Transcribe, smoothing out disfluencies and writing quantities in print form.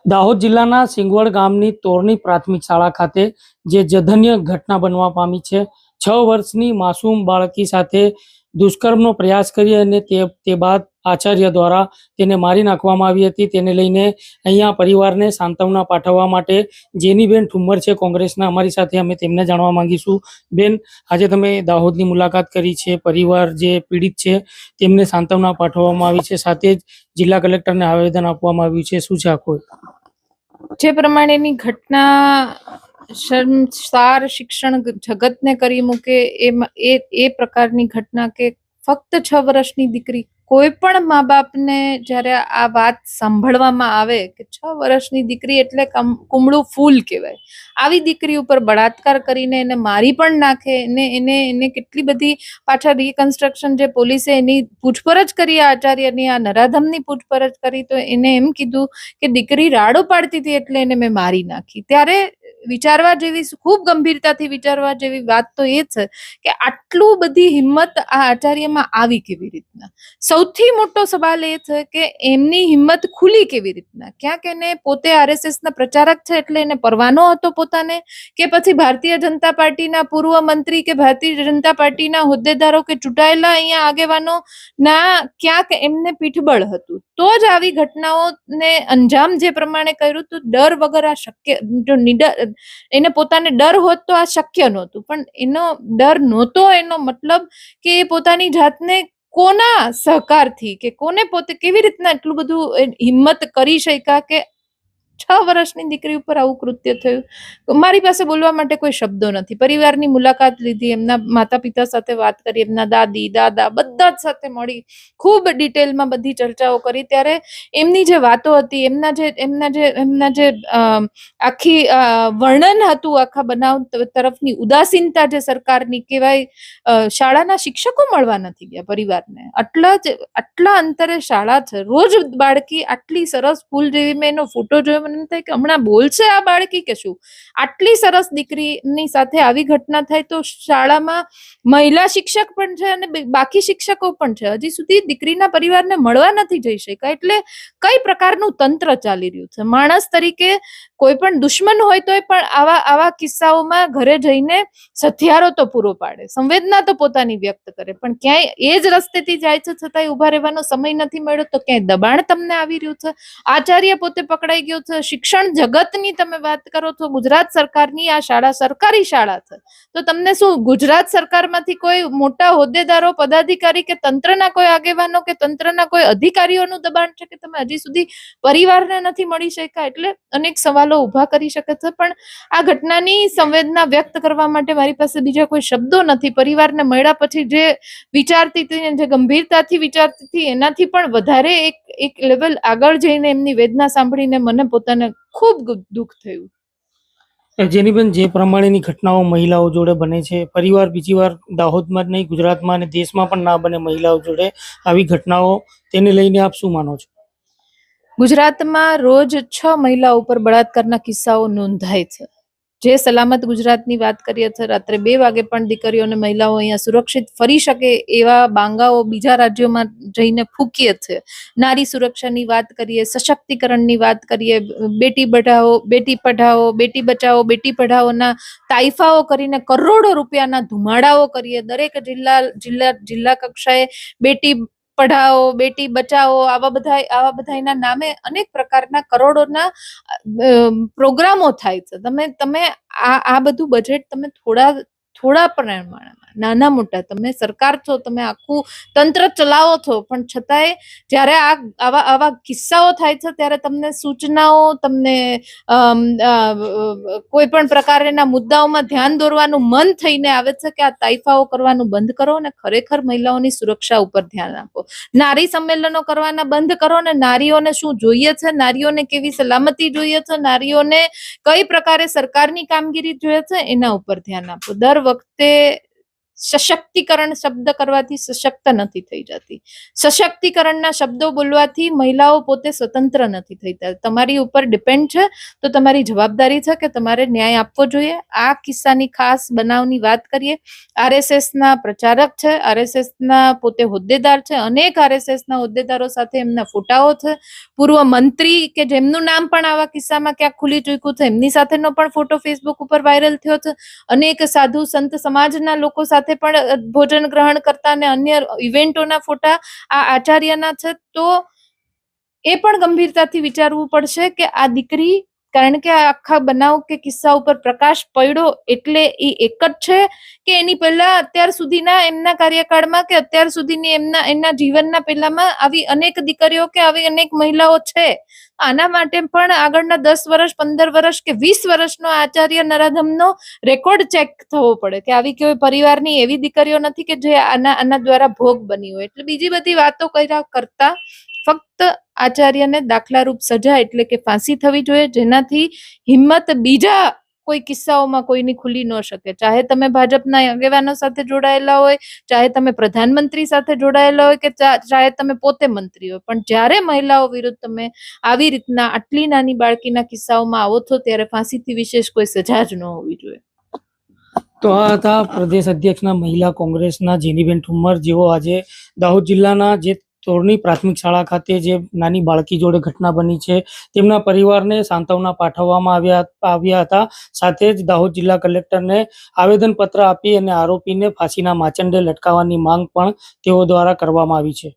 દાહોદ જિલ્લાના સિંગવડ ગામની તોરની પ્રાથમિક શાળા ખાતે જે જધન્ય ઘટના બનવા પામી છે। 6 વર્ષની માસૂમ બાળકી સાથે દુષ્કર્મનો પ્રયાસ કરી અને તે બાદ આચાર્ય દ્વારા તેને મારી નાખવામાં આવી હતી। તેને લઈને અહીંયા પરિવારને સાંત્વના પાઠવવા માટે જેનીબેન ઠુમ્મર છે કોંગ્રેસના, અમારી સાથે, અમે તેમને જાણવા માંગીશું। બેન, આજે તમે દાહોદની મુલાકાત કરી છે, પરિવાર જે પીડિત છે તેમને સાંત્વના પાઠવવામાં આવી છે, સાથે જ જિલ્લા કલેક્ટરને આવેદન આપવામાં આવ્યું છે, શું છે આખું? જે પ્રમાણેની ઘટના શર્મસાર શિક્ષણ જગતને કરી મૂકે એ પ્રકારની ઘટના કે ફક્ત 6 વર્ષની દીકરી, કોઈ પણ મા બાપને જ્યારે આ વાત સાંભળવામાં આવે કે 6 વર્ષની દીકરી એટલે કુમળું ફૂલ કહેવાય, આવી દીકરી ઉપર બળાત્કાર કરીને એને મારી પણ નાખે, એને કેટલી બધી પાછા રિકન્સ્ટ્રક્શન જે પોલીસે એની પૂછપરછ કરી, આચાર્યની આ નરાધમની પૂછપરછ કરી, તો એને એમ કીધું કે દીકરી રાડો પાડતી હતી એટલે એને મેં મારી નાખી। ત્યારે વિચારવા જેવી, ખૂબ ગંભીરતાથી વિચારવા જેવી વાત તો એ છે કે આટલું બધી હિંમત આ આચાર્યમાં આવી કેવી રીતના। સૌથી મોટો સવાલ એ છે કે એમની હિંમત ખુલી કેવી રીતના? ક્યાંક એને પોતે RSS ના પ્રચારક છે એટલે એને પરવાનો હતો પોતાને, કે પછી ભારતીય જનતા પાર્ટીના પૂર્વ મંત્રી કે ભારતીય જનતા પાર્ટીના હોદ્દેદારો કે ચૂંટાયેલા અહીંયા આગેવાનો ના ક્યાંક એમને પીઠબળ હતું, તો જ આવી ઘટનાઓને અંજામ જે પ્રમાણે કર્યું, તો ડર વગર આ શક્ય, જો એને પોતાને ડર હોત તો આ શક્ય નહોતું, પણ એનો ડર નહોતો, એનો મતલબ કે એ પોતાની જાતને કોના સહકારથી કે કોને પોતે કેવી રીતના એટલું બધું હિંમત કરી શક્યા કે 6 વર્ષની દીકરી ઉપર આવું કૃત્ય થયું। મારી પાસે બોલવા માટે કોઈ શબ્દો નથી। પરિવારની મુલાકાત લીધી, એમના માતા પિતા સાથે વાત કરી, એમના દાદી દાદા બધા જ સાથે મળી, ખૂબ ડિટેલમાં બધી ચર્ચાઓ કરી, ત્યારે એમની જે વાતો હતી, એમના જે આખી વર્ણન હતું આખા બનાવ તરફની, ઉદાસીનતા જે સરકારની કહેવાય, શાળાના શિક્ષકો મળવા નથી ગયા પરિવારને, આટલા અંતરે શાળા છે, રોજ બાળકી આટલી સરસ ફૂલ જેવી, મેં એનો ફોટો જોયો, મને થાય કે હમણાં બોલશે આ બાળકી કે શું? આટલી સરસ દીકરીની સાથે આવી ઘટના થાય તો શાળામાં મહિલા શિક્ષક પણ છે અને બાકી શિક્ષકો પણ છે, હજી સુધી દીકરીના પરિવારને મળવા નથી જઈ શક્યા, એટલે કઈ પ્રકારનું તંત્ર ચાલી રહ્યું છે? માણસ તરીકે કોઈ પણ દુશ્મન હોય તોય પણ આવા કિસ્સાઓમાં ઘરે જઈને સથિયારો તો પૂરો પાડે, સંવેદના તો પોતાની વ્યક્ત કરે, પણ ક્યાંય એ જ રસ્તેથી જાય છે છતાંય ઉભા રહેવાનો સમય નથી મળ્યો, તો ક્યાંય દબાણ તમને આવી રહ્યું છે। આચાર્ય પોતે પકડાઈ ગયો છે। શિક્ષણ જગતની તમે વાત કરો છો, ગુજરાત સરકારની આ શાળા સરકારી શાળા છે, તો તમને શું ગુજરાત સરકારમાંથી કોઈ મોટા હોદ્દેદારો, પદાધિકારી કે તંત્રના કોઈ આગેવાનો કે તંત્રના કોઈ અધિકારીઓનું દબાણ છે કે તમે હજી સુધી પરિવારને નથી મળી શક્યા? એટલે અનેક સવાલો ઉભા કરી શકે છે, પણ આ ઘટનાની સંવેદના વ્યક્ત કરવા માટે મારી પાસે બીજા કોઈ શબ્દો નથી। પરિવારને મળ્યા પછી જે વિચારતી હતી, જે ગંભીરતાથી વિચારતી હતી, એનાથી પણ વધારે એક લેવલ આગળ જઈને એમની વેદના સાંભળીને મને પોતાને ખૂબ દુઃખ થયું। જેનીબેન, જે પ્રમાણેની ઘટનાઓ મહિલાઓ જોડે બને છે, પરિવાર બીજી વાર દાહોદમાં જ નહીં, ગુજરાતમાં અને દેશમાં પણ ના બને મહિલાઓ જોડે આવી ઘટનાઓ, તેને લઈને આપ શું માનો છો? ગુજરાતમાં રોજ 6 મહિલાઓ ઉપર બળાત્કારના કિસ્સાઓ નોંધાય છે। જે સલામત ગુજરાતની વાત કરીએ છીએ, રાત્રે 2 વાગે પણ દીકરીઓ અને મહિલાઓ અહીંયા સુરક્ષિત ફરી શકે એવા બાંગાઓ બીજા રાજ્યોમાં જઈને ફૂંકીએ છે। નારી સુરક્ષાની વાત કરીએ, સશક્તિકરણની વાત કરીએ, બેટી બચાવો, બેટી બચાવો, બેટી પઢાઓના તાઇફાઓ કરીને કરોડો રૂપિયાના ધુમાડાઓ કરીએ, દરેક જિલ્લા કક્ષાએ બેટી પઢાઓ, બેટી બચાવો, આવા બધાના નામે અનેક પ્રકારના કરોડોના પ્રોગ્રામો થાય છે। તમે આ બધું બજેટ તમે થોડા પ્રમાણમાં, નાના મોટા, તમે સરકાર છો, તમે આખું તંત્ર ચલાવો છો, પણ છતાંય જ્યારે આવા કિસ્સાઓ થાય છે ત્યારે તમને સૂચનાઓ, તમને કોઈ પણ પ્રકારના મુદ્દાઓમાં ધ્યાન દોરવાનું મન થઈને આવે છે કે આ તાઇફાઓ કરવાનું બંધ કરો અને ખરેખર મહિલાઓની સુરક્ષા ઉપર ધ્યાન આપો। નારી સંમેલનો કરવાના બંધ કરો ને નારીઓને શું જોઈએ છે, નારીઓને કેવી સલામતી જોઈએ છે, નારીઓને કઈ પ્રકારે સરકારની કામગીરી જોઈએ છે, એના ઉપર ધ્યાન આપો। દર વખતે સશક્તિકરણ શબ્દ કરવાથી સશક્ત નથી થઈ જતી. સશક્તિકરણના શબ્દો બોલવાથી મહિલાઓ પોતે સ્વતંત્ર નથી થતા. તમારી ઉપર ડિપેન્ડ છે, તો તમારી જવાબદારી છે કે તમારે ન્યાય આપવો જોઈએ. આ કિસ્સાની ખાસ બનાવની વાત કરીએ. આરએસએસના પ્રચારક છે, આરએસએસના પોતે હોદ્દેદાર છે, અનેક આરએસએસના હોદ્દેદારો સાથે એમના ફોટાઓ છે. પૂર્વ મંત્રી કે જેમનું નામ પણ આવા કિસ્સામાં ક્યાંક ખુલી ચૂક્યું છે, એમની સાથેનો પણ ફોટો ફેસબુક ઉપર વાયરલ થયો છે. અનેક સાધુ સંત સમાજના લોકો સાથે પણ ભોજન ગ્રહણ કરતા અને અન્ય ઇવેન્ટોના ફોટા આ આચાર્યના છે. તો એ પણ ગંભીરતાથી વિચારવું પડશે કે આ દીકરી, કારણ કે આ આખા બનાવ કે કિસ્સા ઉપર પ્રકાશ પડ્યો એટલે એ એક જ છે કે એની પહેલા અત્યાર સુધીના એમના કાર્યકાળમાં કે અત્યાર સુધીની એના જીવનના પહેલામાં આવી અનેક દીકરીઓ કે આવી અનેક મહિલાઓ છે. આના માટે પણ આગળના 10 વર્ષ, 15 વર્ષ કે 20 વર્ષનો આચાર્ય નરાધમનો રેકોર્ડ ચેક થવો પડે કે આવી કોઈ પરિવારની એવી દીકરીઓ નથી કે જે આના દ્વારા ભોગ બની હોય. એટલે બીજી બધી વાતો કર્યા કરતા ફક્ત આચાર્યને દાખલારૂપ સજા એટલે કે ફાંસી થવી જોઈએ, જેનાથી હિંમત બીજા કોઈ કિસ્સાઓમાં કોઈની ખુલી ન શકે. ચાહે તમે ભાજપના આગેવાનો સાથે જોડાયેલા હોય, ચાહે તમે પ્રધાનમંત્રી સાથે જોડાયેલા હોય કે ચાહે તમે પોતે મંત્રી હોય, પણ જ્યારે મહિલાઓ વિરુદ્ધ તમે આવી રીતના આટલી નાની બાળકીના કિસ્સાઓમાં આવો છો ત્યારે ફાંસીથી વિશેષ કોઈ સજા જ ન હોવી જોઈએ. તો આ હતા પ્રદેશ અધ્યક્ષના મહિલા કોંગ્રેસના જેનીબેન ઠુમ્મર, જેઓ આજે દાહોદ જિલ્લાના જે તોરની પ્રાથમિક શાળા ખાતે જે નાની બાળકી જોડે ઘટના બની છે તેમના પરિવારને સાંત્વના પાઠવવામાં આવ્યા હતા. સાથે જ દાહોદ જિલ્લા કલેક્ટરને આવેદનપત્ર આપી અને આરોપીને ફાંસીના માંચંડે લટકાવવાની માંગ પણ તેઓ દ્વારા કરવામાં આવી છે.